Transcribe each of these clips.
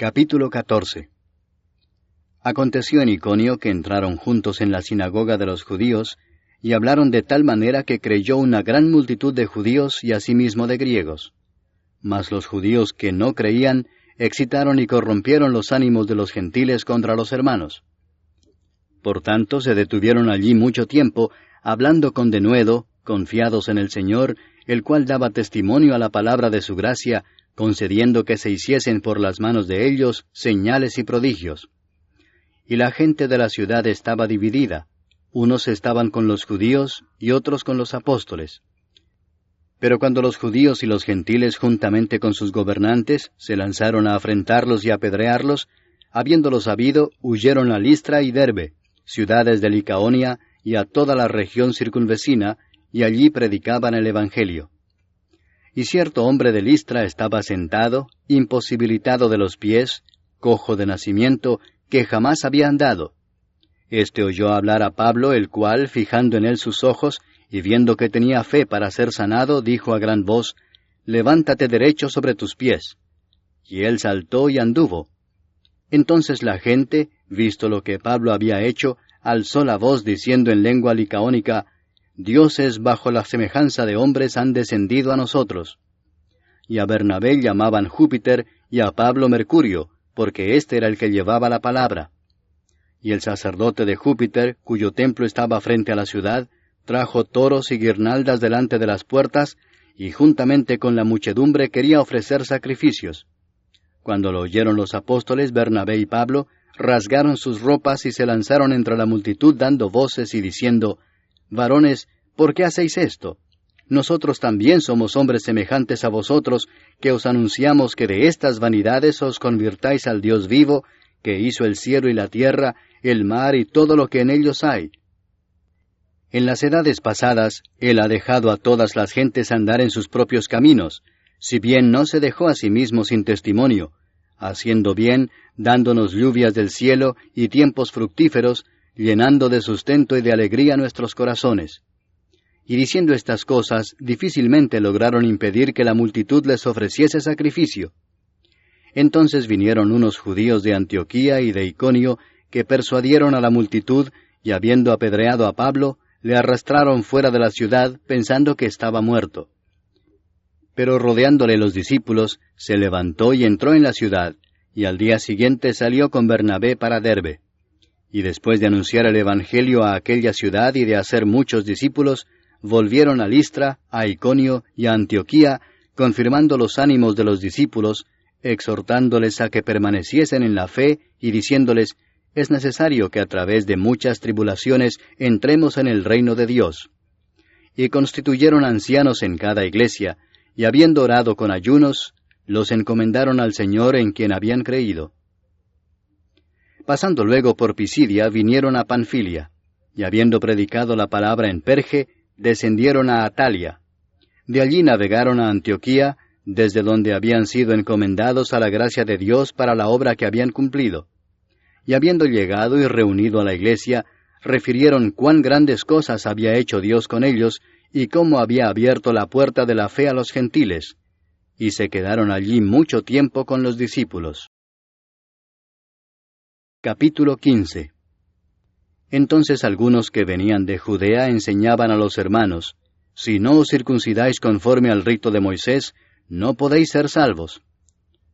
Capítulo 14. Aconteció en Iconio que entraron juntos en la sinagoga de los judíos, y hablaron de tal manera que creyó una gran multitud de judíos y asimismo de griegos. Mas los judíos que no creían excitaron y corrompieron los ánimos de los gentiles contra los hermanos. Por tanto se detuvieron allí mucho tiempo, hablando con denuedo, confiados en el Señor, el cual daba testimonio a la palabra de su gracia, concediendo que se hiciesen por las manos de ellos señales y prodigios. Y la gente de la ciudad estaba dividida, unos estaban con los judíos y otros con los apóstoles. Pero cuando los judíos y los gentiles juntamente con sus gobernantes se lanzaron a afrentarlos y a apedrearlos, habiéndolo sabido, huyeron a Listra y Derbe, ciudades de Licaonia, y a toda la región circunvecina, y allí predicaban el Evangelio. Y cierto hombre de Listra estaba sentado, imposibilitado de los pies, cojo de nacimiento, que jamás había andado. Este oyó hablar a Pablo, el cual, fijando en él sus ojos, y viendo que tenía fe para ser sanado, dijo a gran voz, «Levántate derecho sobre tus pies». Y él saltó y anduvo. Entonces la gente, visto lo que Pablo había hecho, alzó la voz diciendo en lengua licaónica, «Dioses bajo la semejanza de hombres han descendido a nosotros». Y a Bernabé llamaban Júpiter, y a Pablo Mercurio, porque éste era el que llevaba la palabra. Y el sacerdote de Júpiter, cuyo templo estaba frente a la ciudad, trajo toros y guirnaldas delante de las puertas, y juntamente con la muchedumbre quería ofrecer sacrificios. Cuando lo oyeron los apóstoles, Bernabé y Pablo, rasgaron sus ropas y se lanzaron entre la multitud dando voces y diciendo, «Varones, ¿por qué hacéis esto? Nosotros también somos hombres semejantes a vosotros, que os anunciamos que de estas vanidades os convirtáis al Dios vivo, que hizo el cielo y la tierra, el mar y todo lo que en ellos hay. En las edades pasadas, Él ha dejado a todas las gentes andar en sus propios caminos, si bien no se dejó a sí mismo sin testimonio, haciendo bien, dándonos lluvias del cielo y tiempos fructíferos, llenando de sustento y de alegría nuestros corazones. Y diciendo estas cosas, difícilmente lograron impedir que la multitud les ofreciese sacrificio. Entonces vinieron unos judíos de Antioquía y de Iconio, que persuadieron a la multitud, y habiendo apedreado a Pablo, le arrastraron fuera de la ciudad, pensando que estaba muerto. Pero rodeándole los discípulos, se levantó y entró en la ciudad, y al día siguiente salió con Bernabé para Derbe. Y después de anunciar el Evangelio a aquella ciudad y de hacer muchos discípulos, volvieron a Listra, a Iconio y a Antioquía, confirmando los ánimos de los discípulos, exhortándoles a que permaneciesen en la fe y diciéndoles, «Es necesario que a través de muchas tribulaciones entremos en el reino de Dios». Y constituyeron ancianos en cada iglesia, y habiendo orado con ayunos, los encomendaron al Señor en quien habían creído. Pasando luego por Pisidia, vinieron a Panfilia, y habiendo predicado la palabra en Perge, descendieron a Atalia. De allí navegaron a Antioquía, desde donde habían sido encomendados a la gracia de Dios para la obra que habían cumplido. Y habiendo llegado y reunido a la iglesia, refirieron cuán grandes cosas había hecho Dios con ellos, y cómo había abierto la puerta de la fe a los gentiles. Y se quedaron allí mucho tiempo con los discípulos. Capítulo 15. Entonces algunos que venían de Judea enseñaban a los hermanos, «Si no os circuncidáis conforme al rito de Moisés, no podéis ser salvos».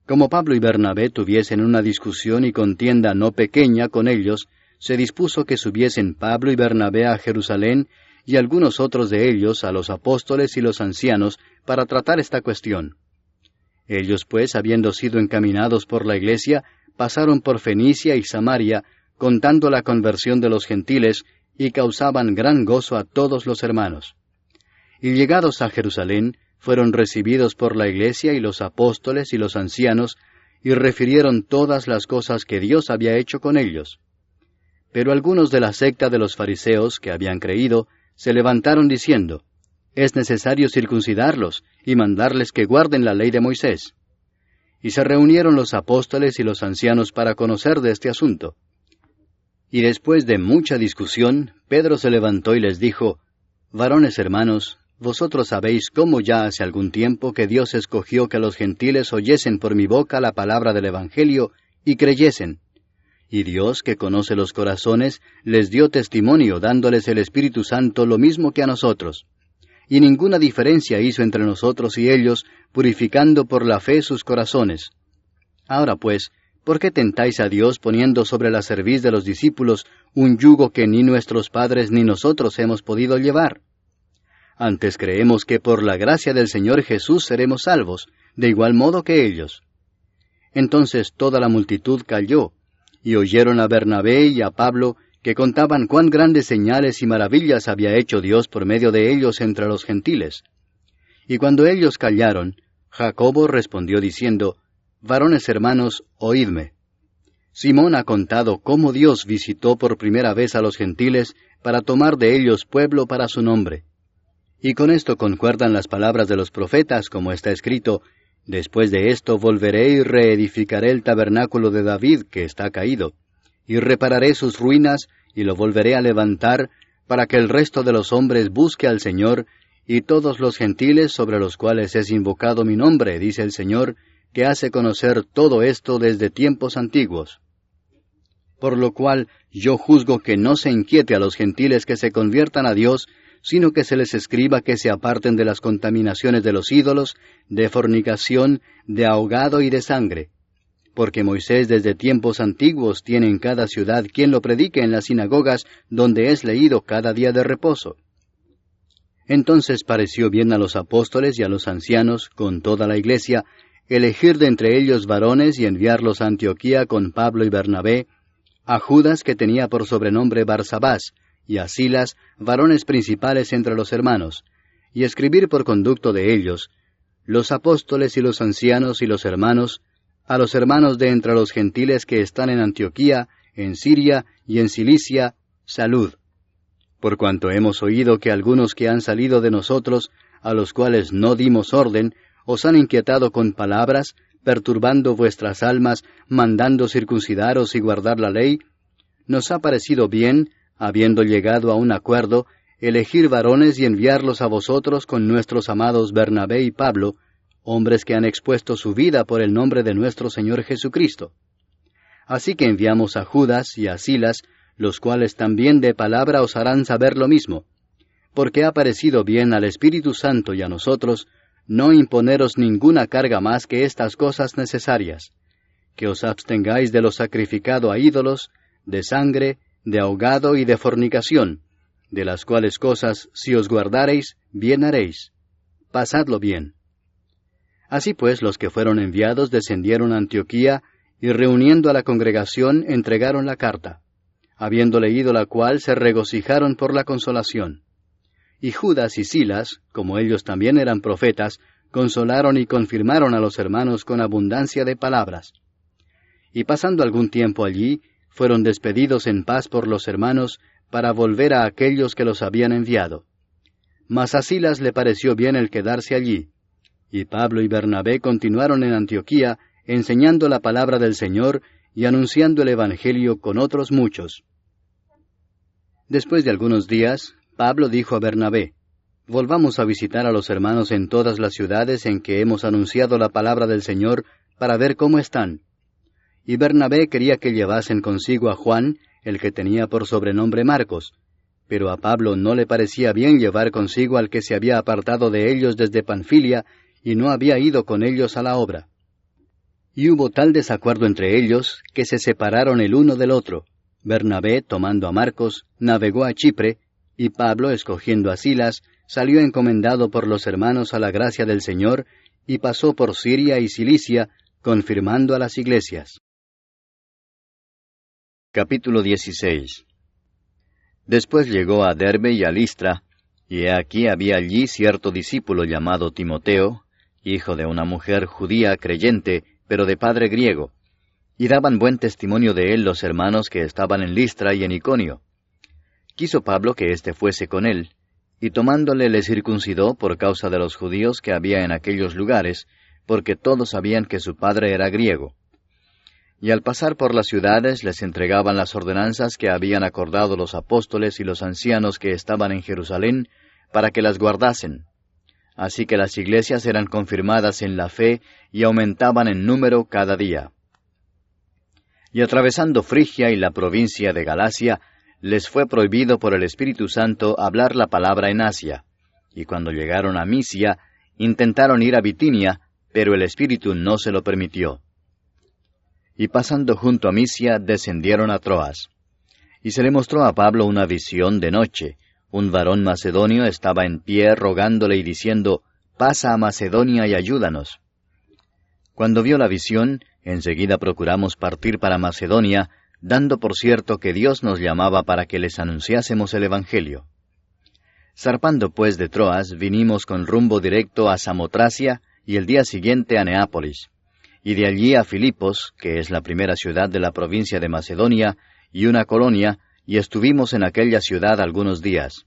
Como Pablo y Bernabé tuviesen una discusión y contienda no pequeña con ellos, se dispuso que subiesen Pablo y Bernabé a Jerusalén, y algunos otros de ellos a los apóstoles y los ancianos, para tratar esta cuestión. Ellos pues, habiendo sido encaminados por la iglesia, pasaron por Fenicia y Samaria, contando la conversión de los gentiles, y causaban gran gozo a todos los hermanos. Y llegados a Jerusalén, fueron recibidos por la iglesia y los apóstoles y los ancianos, y refirieron todas las cosas que Dios había hecho con ellos. Pero algunos de la secta de los fariseos, que habían creído, se levantaron diciendo, «Es necesario circuncidarlos y mandarles que guarden la ley de Moisés». Y se reunieron los apóstoles y los ancianos para conocer de este asunto. Y después de mucha discusión, Pedro se levantó y les dijo, «Varones hermanos, vosotros sabéis cómo ya hace algún tiempo que Dios escogió que los gentiles oyesen por mi boca la palabra del Evangelio y creyesen. Y Dios, que conoce los corazones, les dio testimonio dándoles el Espíritu Santo lo mismo que a nosotros. Y ninguna diferencia hizo entre nosotros y ellos, purificando por la fe sus corazones. Ahora pues, ¿por qué tentáis a Dios poniendo sobre la cerviz de los discípulos un yugo que ni nuestros padres ni nosotros hemos podido llevar? Antes creemos que por la gracia del Señor Jesús seremos salvos, de igual modo que ellos. Entonces toda la multitud calló, y oyeron a Bernabé y a Pablo, que contaban cuán grandes señales y maravillas había hecho Dios por medio de ellos entre los gentiles. Y cuando ellos callaron, Jacobo respondió diciendo, Varones hermanos, oídme. Simón ha contado cómo Dios visitó por primera vez a los gentiles para tomar de ellos pueblo para su nombre. Y con esto concuerdan las palabras de los profetas, como está escrito, Después de esto volveré y reedificaré el tabernáculo de David, que está caído, y repararé sus ruinas, y lo volveré a levantar, para que el resto de los hombres busque al Señor, y todos los gentiles sobre los cuales es invocado mi nombre, dice el Señor, que hace conocer todo esto desde tiempos antiguos. Por lo cual yo juzgo que no se inquiete a los gentiles que se conviertan a Dios, sino que se les escriba que se aparten de las contaminaciones de los ídolos, de fornicación, de ahogado y de sangre. Porque Moisés desde tiempos antiguos tiene en cada ciudad quien lo predique en las sinagogas, donde es leído cada día de reposo. Entonces pareció bien a los apóstoles y a los ancianos, con toda la iglesia, elegir de entre ellos varones y enviarlos a Antioquía con Pablo y Bernabé, a Judas, que tenía por sobrenombre Barsabás, y a Silas, varones principales entre los hermanos, y escribir por conducto de ellos, los apóstoles y los ancianos y los hermanos, a los hermanos de entre los gentiles que están en Antioquía, en Siria y en Cilicia, salud. Por cuanto hemos oído que algunos que han salido de nosotros, a los cuales no dimos orden, os han inquietado con palabras, perturbando vuestras almas, mandando circuncidaros y guardar la ley, nos ha parecido bien, habiendo llegado a un acuerdo, elegir varones y enviarlos a vosotros con nuestros amados Bernabé y Pablo, hombres que han expuesto su vida por el nombre de nuestro Señor Jesucristo. Así que enviamos a Judas y a Silas, los cuales también de palabra os harán saber lo mismo, porque ha parecido bien al Espíritu Santo y a nosotros no imponeros ninguna carga más que estas cosas necesarias, que os abstengáis de lo sacrificado a ídolos, de sangre, de ahogado y de fornicación, de las cuales cosas, si os guardareis, bien haréis. Pasadlo bien. Así pues, los que fueron enviados descendieron a Antioquía, y reuniendo a la congregación, entregaron la carta. Habiendo leído la cual, se regocijaron por la consolación. Y Judas y Silas, como ellos también eran profetas, consolaron y confirmaron a los hermanos con abundancia de palabras. Y pasando algún tiempo allí, fueron despedidos en paz por los hermanos, para volver a aquellos que los habían enviado. Mas a Silas le pareció bien el quedarse allí. Y Pablo y Bernabé continuaron en Antioquía, enseñando la palabra del Señor y anunciando el Evangelio con otros muchos. Después de algunos días, Pablo dijo a Bernabé, Volvamos a visitar a los hermanos en todas las ciudades en que hemos anunciado la palabra del Señor, para ver cómo están. Y Bernabé quería que llevasen consigo a Juan, el que tenía por sobrenombre Marcos, pero a Pablo no le parecía bien llevar consigo al que se había apartado de ellos desde Panfilia, y no había ido con ellos a la obra. Y hubo tal desacuerdo entre ellos, que se separaron el uno del otro. Bernabé, tomando a Marcos, navegó a Chipre, y Pablo, escogiendo a Silas, salió encomendado por los hermanos a la gracia del Señor, y pasó por Siria y Cilicia, confirmando a las iglesias. Capítulo 16. Después llegó a Derbe y a Listra, y he aquí había allí cierto discípulo llamado Timoteo, hijo de una mujer judía creyente, pero de padre griego, y daban buen testimonio de él los hermanos que estaban en Listra y en Iconio. Quiso Pablo que éste fuese con él, y tomándole le circuncidó por causa de los judíos que había en aquellos lugares, porque todos sabían que su padre era griego. Y al pasar por las ciudades les entregaban las ordenanzas que habían acordado los apóstoles y los ancianos que estaban en Jerusalén, para que las guardasen. Así que las iglesias eran confirmadas en la fe y aumentaban en número cada día. Y atravesando Frigia y la provincia de Galacia, les fue prohibido por el Espíritu Santo hablar la palabra en Asia. Y cuando llegaron a Misia, intentaron ir a Bitinia, pero el Espíritu no se lo permitió. Y pasando junto a Misia, descendieron a Troas. Y se le mostró a Pablo una visión de noche. Un varón macedonio estaba en pie rogándole y diciendo, «Pasa a Macedonia y ayúdanos». Cuando vio la visión, enseguida procuramos partir para Macedonia, dando por cierto que Dios nos llamaba para que les anunciásemos el Evangelio. Zarpando pues de Troas, vinimos con rumbo directo a Samotracia y el día siguiente a Neápolis, y de allí a Filipos, que es la primera ciudad de la provincia de Macedonia, y una colonia, y estuvimos en aquella ciudad algunos días.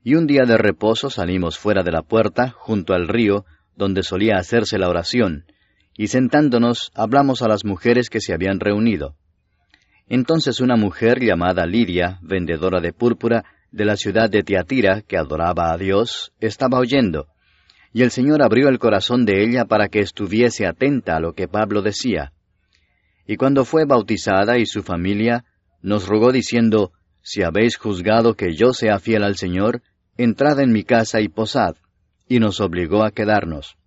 Y un día de reposo salimos fuera de la puerta, junto al río, donde solía hacerse la oración, y sentándonos hablamos a las mujeres que se habían reunido. Entonces una mujer llamada Lidia, vendedora de púrpura, de la ciudad de Tiatira, que adoraba a Dios, estaba oyendo, y el Señor abrió el corazón de ella para que estuviese atenta a lo que Pablo decía. Y cuando fue bautizada y su familia, nos rogó diciendo, «Si habéis juzgado que yo sea fiel al Señor, entrad en mi casa y posad», y nos obligó a quedarnos.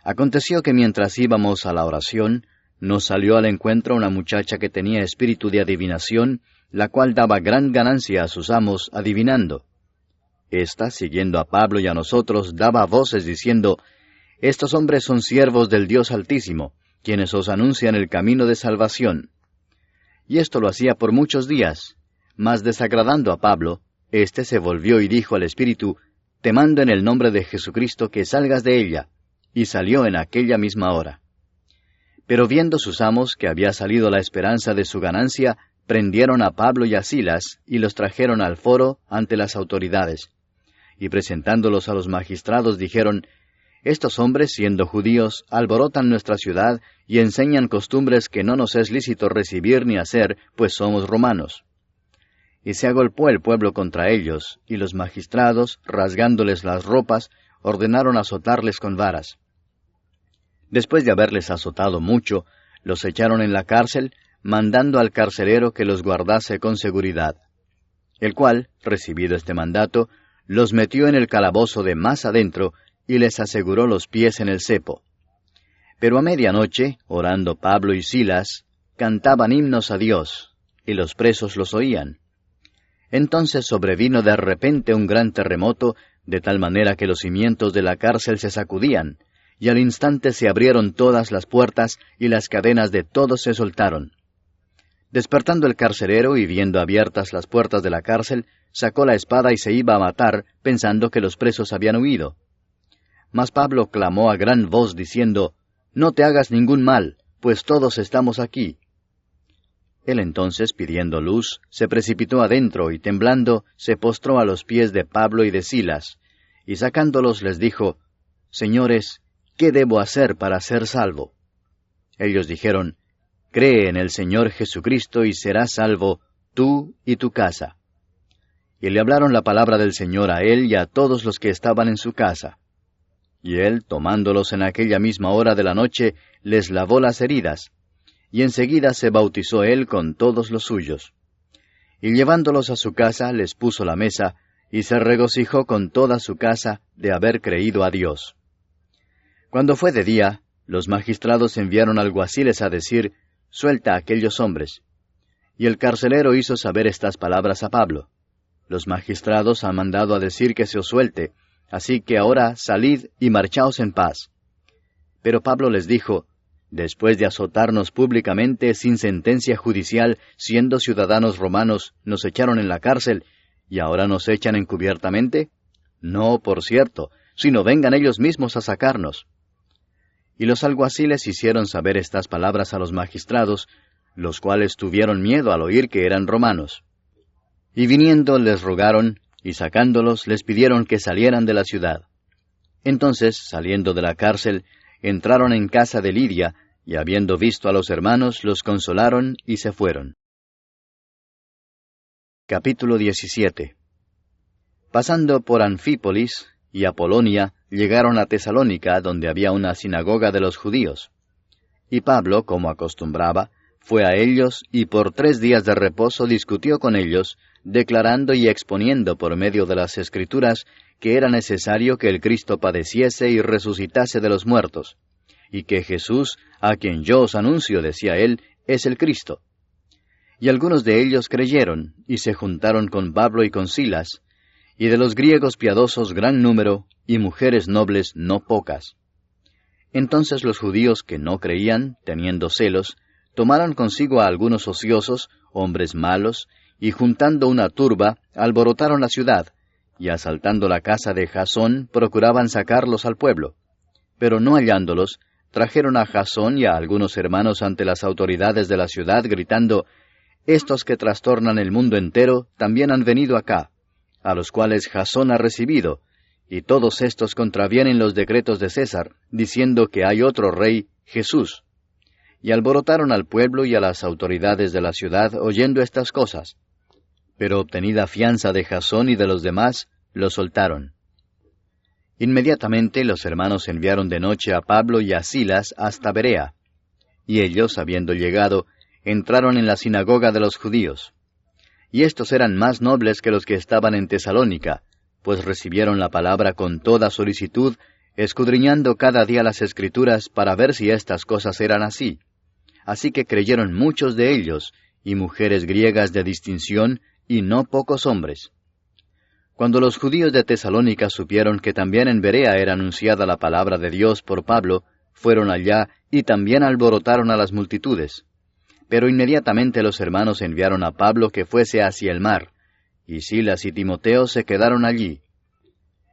Aconteció que mientras íbamos a la oración, nos salió al encuentro una muchacha que tenía espíritu de adivinación, la cual daba gran ganancia a sus amos adivinando. Esta, siguiendo a Pablo y a nosotros, daba voces diciendo, «Estos hombres son siervos del Dios Altísimo, quienes os anuncian el camino de salvación». Y esto lo hacía por muchos días, mas desagradando a Pablo, éste se volvió y dijo al espíritu, «Te mando en el nombre de Jesucristo que salgas de ella», y salió en aquella misma hora. Pero viendo sus amos que había salido la esperanza de su ganancia, prendieron a Pablo y a Silas, y los trajeron al foro ante las autoridades. Y presentándolos a los magistrados dijeron, «Estos hombres, siendo judíos, alborotan nuestra ciudad, y enseñan costumbres que no nos es lícito recibir ni hacer, pues somos romanos». Y se agolpó el pueblo contra ellos, y los magistrados, rasgándoles las ropas, ordenaron azotarles con varas. Después de haberles azotado mucho, los echaron en la cárcel, mandando al carcelero que los guardase con seguridad. El cual, recibido este mandato, los metió en el calabozo de más adentro, y les aseguró los pies en el cepo. Pero a medianoche, orando Pablo y Silas, cantaban himnos a Dios, y los presos los oían. Entonces sobrevino de repente un gran terremoto, de tal manera que los cimientos de la cárcel se sacudían, y al instante se abrieron todas las puertas, y las cadenas de todos se soltaron. Despertando el carcelero y viendo abiertas las puertas de la cárcel, sacó la espada y se iba a matar, pensando que los presos habían huido. Mas Pablo clamó a gran voz, diciendo, «No te hagas ningún mal, pues todos estamos aquí». Él entonces, pidiendo luz, se precipitó adentro, y temblando, se postró a los pies de Pablo y de Silas, y sacándolos les dijo, «Señores, ¿qué debo hacer para ser salvo?» Ellos dijeron, «Cree en el Señor Jesucristo y serás salvo, tú y tu casa». Y le hablaron la palabra del Señor a él y a todos los que estaban en su casa. Y él, tomándolos en aquella misma hora de la noche, les lavó las heridas, y enseguida se bautizó él con todos los suyos. Y llevándolos a su casa, les puso la mesa, y se regocijó con toda su casa de haber creído a Dios. Cuando fue de día, los magistrados enviaron alguaciles a decir, «Suelta a aquellos hombres». Y el carcelero hizo saber estas palabras a Pablo. «Los magistrados han mandado a decir que se os suelte, así que ahora salid y marchaos en paz». Pero Pablo les dijo, «Después de azotarnos públicamente sin sentencia judicial, siendo ciudadanos romanos, nos echaron en la cárcel, ¿y ahora nos echan encubiertamente? No, por cierto, sino vengan ellos mismos a sacarnos». Y los alguaciles hicieron saber estas palabras a los magistrados, los cuales tuvieron miedo al oír que eran romanos. Y viniendo les rogaron, y sacándolos les pidieron que salieran de la ciudad. Entonces, saliendo de la cárcel, entraron en casa de Lidia, y habiendo visto a los hermanos, los consolaron y se fueron. Capítulo 17. Pasando por Anfípolis y Apolonia, llegaron a Tesalónica, donde había una sinagoga de los judíos. Y Pablo, como acostumbraba, fue a ellos y por 3 días de reposo discutió con ellos, declarando y exponiendo por medio de las Escrituras que era necesario que el Cristo padeciese y resucitase de los muertos, y que Jesús, a quien yo os anuncio, decía él, es el Cristo. Y algunos de ellos creyeron, y se juntaron con Pablo y con Silas, y de los griegos piadosos gran número, y mujeres nobles no pocas. Entonces los judíos que no creían, teniendo celos, tomaron consigo a algunos ociosos, hombres malos, y juntando una turba, alborotaron la ciudad, y asaltando la casa de Jasón, procuraban sacarlos al pueblo. Pero no hallándolos, trajeron a Jasón y a algunos hermanos ante las autoridades de la ciudad, gritando, «Estos que trastornan el mundo entero también han venido acá, a los cuales Jasón ha recibido, y todos estos contravienen los decretos de César, diciendo que hay otro rey, Jesús». Y alborotaron al pueblo y a las autoridades de la ciudad oyendo estas cosas. Pero obtenida fianza de Jasón y de los demás, lo soltaron. Inmediatamente los hermanos enviaron de noche a Pablo y a Silas hasta Berea. Y ellos, habiendo llegado, entraron en la sinagoga de los judíos. Y estos eran más nobles que los que estaban en Tesalónica, pues recibieron la palabra con toda solicitud, escudriñando cada día las Escrituras para ver si estas cosas eran así. Así que creyeron muchos de ellos, y mujeres griegas de distinción, y no pocos hombres. Cuando los judíos de Tesalónica supieron que también en Berea era anunciada la palabra de Dios por Pablo, fueron allá y también alborotaron a las multitudes. Pero inmediatamente los hermanos enviaron a Pablo que fuese hacia el mar, y Silas y Timoteo se quedaron allí.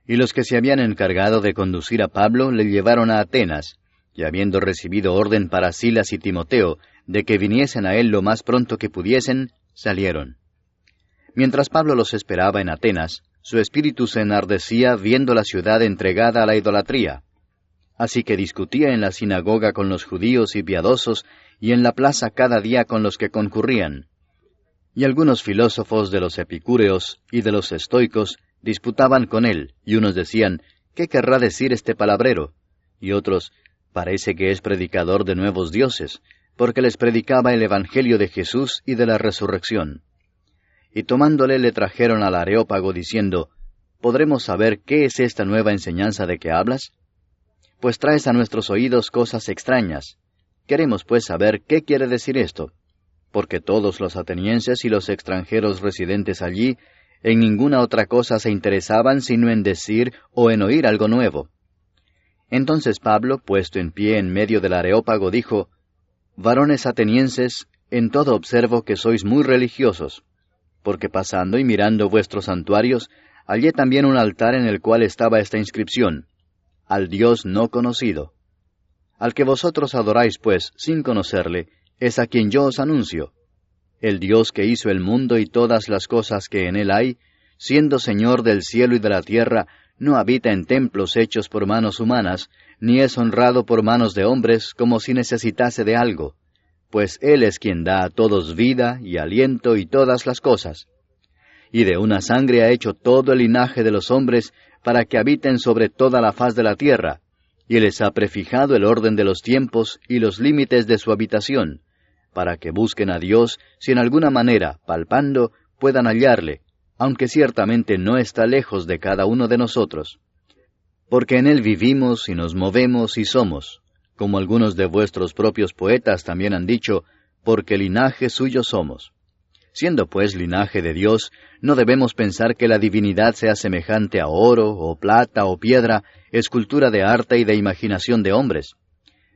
Y los que se habían encargado de conducir a Pablo le llevaron a Atenas, y habiendo recibido orden para Silas y Timoteo de que viniesen a él lo más pronto que pudiesen, salieron. Mientras Pablo los esperaba en Atenas, su espíritu se enardecía viendo la ciudad entregada a la idolatría. Así que discutía en la sinagoga con los judíos y piadosos, y en la plaza cada día con los que concurrían. Y algunos filósofos de los epicúreos y de los estoicos disputaban con él, y unos decían, ¿qué querrá decir este palabrero? Y otros, parece que es predicador de nuevos dioses, porque les predicaba el evangelio de Jesús y de la resurrección. Y tomándole le trajeron al Areópago diciendo, ¿podremos saber qué es esta nueva enseñanza de que hablas? Pues traes a nuestros oídos cosas extrañas. Queremos pues saber qué quiere decir esto, porque todos los atenienses y los extranjeros residentes allí en ninguna otra cosa se interesaban sino en decir o en oír algo nuevo. Entonces Pablo, puesto en pie en medio del Areópago, dijo, «Varones atenienses, en todo observo que sois muy religiosos, porque pasando y mirando vuestros santuarios, hallé también un altar en el cual estaba esta inscripción, al Dios no conocido. Al que vosotros adoráis, pues, sin conocerle, es a quien yo os anuncio. El Dios que hizo el mundo y todas las cosas que en él hay, siendo Señor del cielo y de la tierra, no habita en templos hechos por manos humanas, ni es honrado por manos de hombres como si necesitase de algo, pues Él es quien da a todos vida y aliento y todas las cosas. Y de una sangre ha hecho todo el linaje de los hombres para que habiten sobre toda la faz de la tierra, y les ha prefijado el orden de los tiempos y los límites de su habitación, para que busquen a Dios si en alguna manera, palpando, puedan hallarle, aunque ciertamente no está lejos de cada uno de nosotros. Porque en Él vivimos y nos movemos y somos, como algunos de vuestros propios poetas también han dicho, porque linaje suyo somos. Siendo pues linaje de Dios, no debemos pensar que la divinidad sea semejante a oro, o plata, o piedra, escultura de arte y de imaginación de hombres.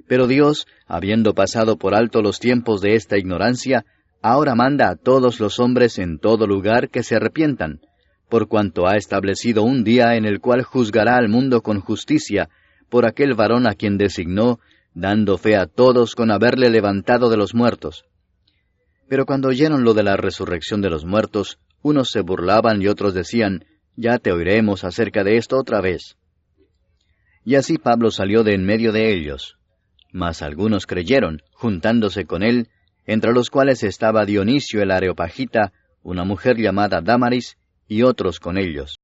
Pero Dios, habiendo pasado por alto los tiempos de esta ignorancia, ahora manda a todos los hombres en todo lugar que se arrepientan, por cuanto ha establecido un día en el cual juzgará al mundo con justicia, por aquel varón a quien designó, dando fe a todos con haberle levantado de los muertos. Pero cuando oyeron lo de la resurrección de los muertos, unos se burlaban y otros decían, ya te oiremos acerca de esto otra vez. Y así Pablo salió de en medio de ellos. Mas algunos creyeron, juntándose con él, entre los cuales estaba Dionisio el Areopagita, una mujer llamada Dámaris, y otros con ellos.